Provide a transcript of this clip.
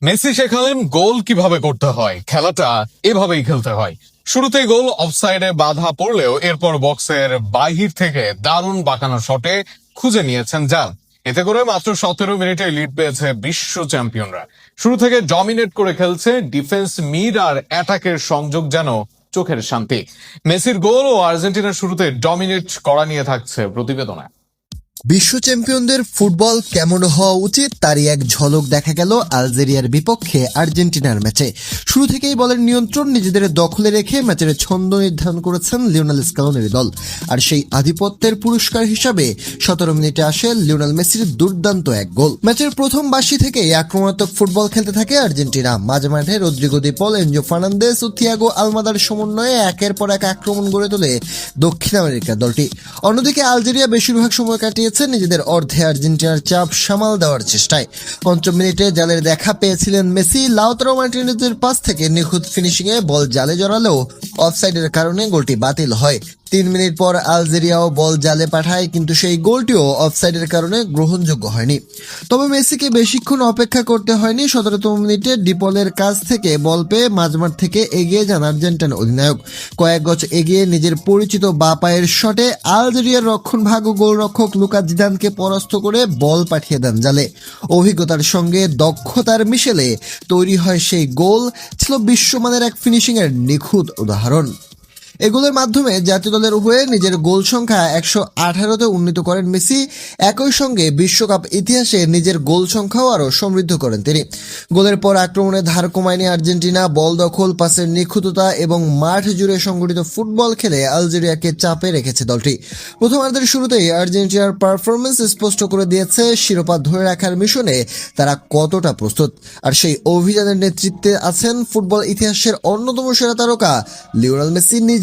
Messi শেখালেন গোল কিভাবে করতে হয়, খেলাটা এভাবেই খেলতে হয়। শুরুতেই গোল অফসাইডে বাধা পড়লেও এরপর বক্সের বাহির থেকে দারুণ বাঁকানো শটে খুঁজে নিয়েছেন জাল। এতে করে মাত্র 17 মিনিটে লিড পেয়েছে বিশ্ব চ্যাম্পিয়নরা। শুরু থেকে ডমিনেট করে খেলছে, ডিফেন্স, মিড আর অ্যাটাকের সংযোগ যেন চোখের শান্তি। মেসির গোল ও আর্জেন্টিনার শুরুতে ডমিনেট করা নিয়ে থাকছে প্রতিবেদনে। বিশ্ব চ্যাম্পিয়নদের ফুটবল কেমন হওয়া উচিত তারই এক ঝলক দেখা গেল আলজেরিয়ার বিপক্ষে আর্জেন্টিনার ম্যাচে। শুরু থেকেই বলের নিয়ন্ত্রণ নিজেদের দখলে রেখে ম্যাচের ছন্দ নির্ধারণ করেছেন লিওনেল স্ক্যালোনির দল। আর সেই আধিপত্যের পুরস্কার হিসাবে 17 মিনিটে আসে লিওনেল মেসির দুর্দান্ত এক গোল। ম্যাচের প্রথম বাঁশি থেকেই আক্রমণাত্মক ফুটবল খেলতে থাকে আর্জেন্টিনা। মাঝে মাঠে রদ্রিগো দি পল, এনজো ফার্নান্দেজ ও থিয়াগো আলমাদার সমন্বয়ে একের পর এক আক্রমণ গড়ে তোলে দক্ষিণ আমেরিকার দলটি। অন্যদিকে আলজেরিয়া বেশিরভাগ সময় কাটিয়েছে নিজেদের অর্ধে আর্জেন্টিনার চাপ সামাল দেওয়ার চেষ্টায়। 5 মিনিটে জালের দেখা পেয়েছিলেন মেসি। লাউতারো মার্টিনেজের পাস থেকে নিখুঁত ফিনিশিং এ বল জালে জড়ালেও অফসাইডের কারণে গোলটি বাতিল হয়। 3 মিনিট পর আলজেরিয়াও বল জালে পাঠায়, কিন্তু সেই গোলটিও অফসাইডের কারণে গ্রহণযোগ্য হয়নি। তবে মেসিকে বেশিক্ষণ অপেক্ষা করতে হয়নি। 17তম মিনিটে ডিপলের কাছ থেকে বল পেয়ে মাঝমাঠ থেকে এগিয়ে যান আর্জেন্টাইন অধিনায়ক। কয়েক গজ এগিয়ে নিজের পরিচিত বাঁ পায়ের শটে আলজেরিয়ার রক্ষণভাগ ও গোলরক্ষক লুকা জিদানকে পরাস্ত করে বল পাঠিয়ে দেন জালে। অভিজ্ঞতার সঙ্গে দক্ষতার মিশেলে তৈরি হয় সেই গোল। ছিল বিশ্বমানের এক ফিনিশিং এর নিখুঁত উদাহরণ। এগুলোর মাধ্যমে জাতীয় দলের হয়ে নিজের গোল সংখ্যা 118তে উন্নীত করেন মেসি। একই সঙ্গে বিশ্বকাপ ইতিহাসে নিজের গোল সংখ্যাও আরও সমৃদ্ধ করেন তিনি। গোলের পর আক্রমণে ধার কমায়নি আর্জেন্টিনা। বল দখল, পাসের নিখুঁততা এবং মাঠ জুড়ে সংগঠিত ফুটবল খেলে আলজেরিয়াকে চাপে রেখেছে দলটি। প্রথমার্ধের শুরুতেই আর্জেন্টিনার পারফরমেন্স স্পষ্ট করে দিয়েছে শিরোপা ধরে রাখার মিশনে তারা কতটা প্রস্তুত। আর সেই অভিযানের নেতৃত্বে আছেন ফুটবল ইতিহাসের অন্যতম সেরা তারকা লিওনেল মেসি নিজেই।